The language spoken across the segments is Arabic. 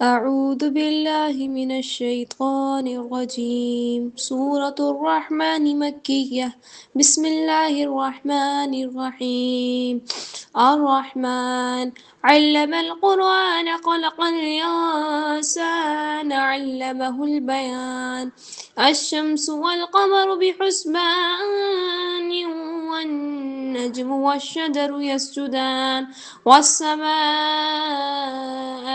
أعوذ بالله من الشيطان الرجيم. سورة الرحمن مكية. بسم الله الرحمن الرحيم. الرحمن علم القرآن خلق الإنسان علمه البيان. الشمس والقمر بحسبان والنجم والشجر يسجدان والسماء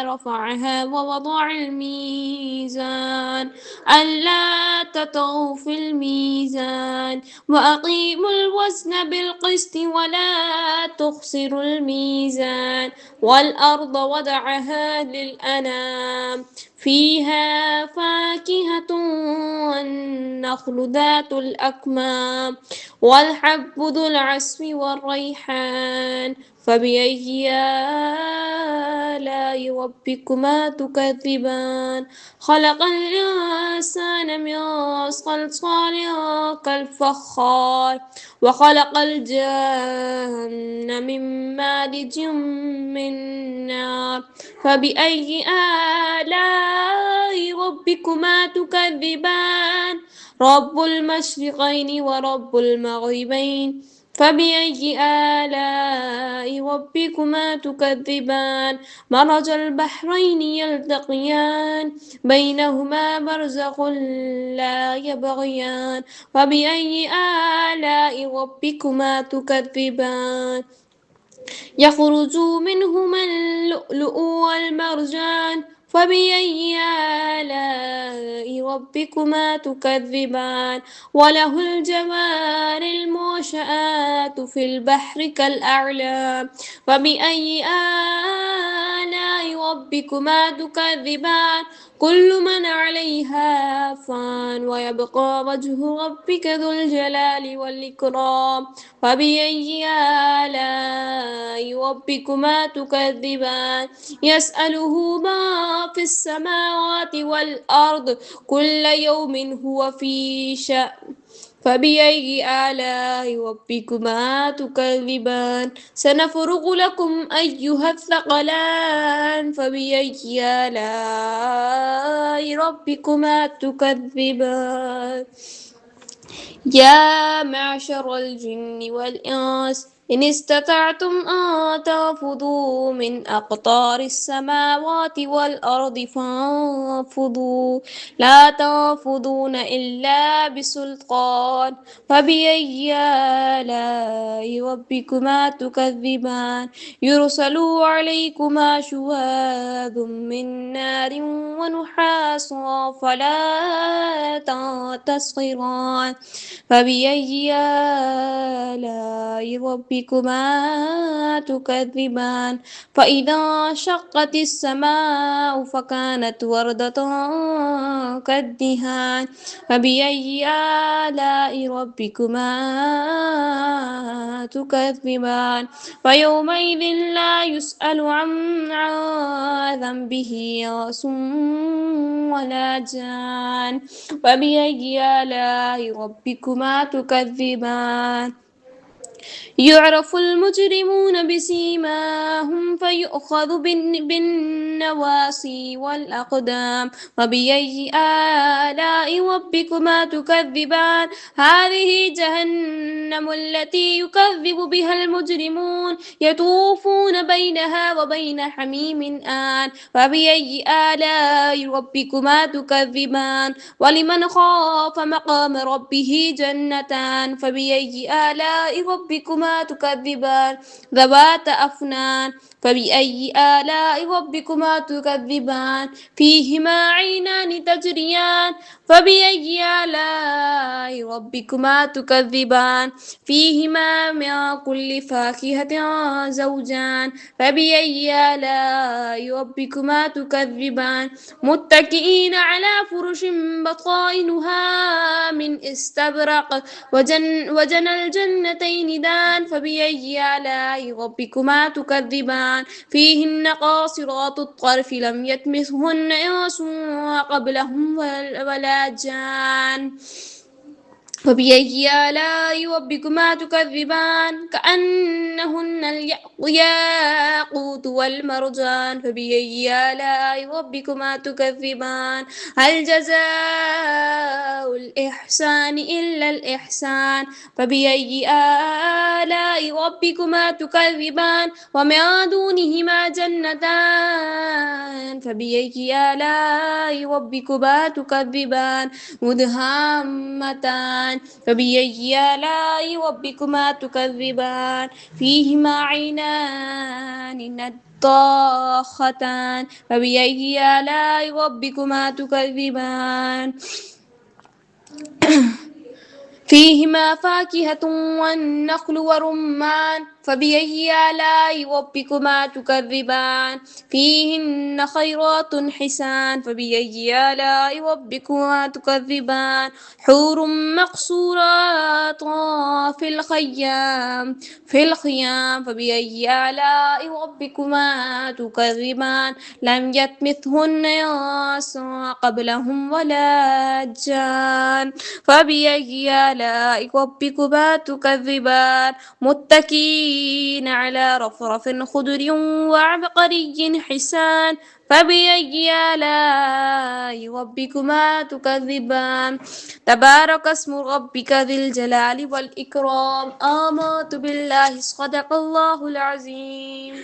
رفعها ووضع الميزان ألا تطغوا في الميزان وأقيموا الوزن بالقسط ولا تخسروا الميزان والأرض وضعها للأنام فيها فاكهة والنخل ذات الأكمام والحب ذو العصف والريحان فبأي آلاء ربكما تكذبان خلق الإنسان من صلصال كالفخار وخلق الجن من مارج من نار فبأي آلاء ربكما تكذبان رب المشرقين ورب المغربين فبأي آلاء ربكما تكذبان مرج البحرين يلتقيان بينهما برزخ لا يبغيان فبأي آلاء ربكما تكذبان يخرج منهما اللؤلؤ والمرجان فبأي آلاء ربكما تكذبان وله الجوار المنشآت في البحر كالأعلام فبأي آلاء ربكما تكذبان كل من عليها فان ويبقى وجه ربك ذو الجلال والإكرام فبأي آلاء ربكما تكذبان يسأله ما في السماوات والأرض كل يوم هو في شأن فبأي آلاء ربكما تكذبان سنفرغ لكم أيها الثقلان فبأي آلاء ربكما تكذبان يا معشر الجن والإنس إن استطعتم أن تنفذوا من أقطار السماوات والأرض فانفذوا لا تنفذون إلا بسلطان فبأي آلاء ربكما تكذبان يرسل عليكما شواظ من نار ونحاس فلا تنتصران فبأي آلاء ربكما تكذبان فإذا انشقت السماء فكانت وردة كالدهان فبأي آلاء ربكما تكذبان فيومئذ لا يسأل عن ذنبه انس ولا جان فبأي آلاء ربكما تكذبان يعرف المجرمون بسيماهم فيؤخذ بالنواصي والأقدام وبأي آلاء ربكما تكذبان هذه جهنم التي يكذب بها المجرمون يطوفون بينها وبين حميم آن فبأي آلاء ربكما تكذبان ولمن خاف مقام ربه جنتان فبأي آلاء ربكما تكذبان ذوات أفنان فبأي آلاء ربكما تكذبان فيهما عينان تجريان فبأي آلاء ربكما تكذبان فيهما من كل فاكهة زوجان فبأي آلاء ربكما تكذبان متكئين على فرش بطائنها من استبرق وجنى الجنتين دان فبأي آلاء ربكما تكذبان فيهن قاصرات الطرف لم يطمثهن إنس قبلهم ولا جان فبأي آلاء ربكما تكذبان كأنهن الياقوت والمرجان فبأي آلاء ربكما تكذبان هل جزاء الإحسان إلا الإحسان فبأي آلاء ربكما تكذبان ومن دونهما جنتان فبأي آلاء ربكما تكذبان مدهامتان فبأي آلاء ربكما تكذبان فيهما عينان نضاختان فبأي آلاء ربكما تكذبان فيهما فاكهة والنخل ورمان فبأي آلاء ربكما تكذبان فيهن خيرات حسان فبأي آلاء ربكما تكذبان حور مقصورات في الخيام فبأي آلاء ربكما تكذبان لم يطمثهن إنس قبلهم ولا جان فبأي آلاء ربكما تكذبان متكئين على رفرف خضر وعبقري حسان فبأي آلاء ربكما تكذبان تبارك اسم ربك ذي الجلال والإكرام آمنت بالله صدق الله العظيم.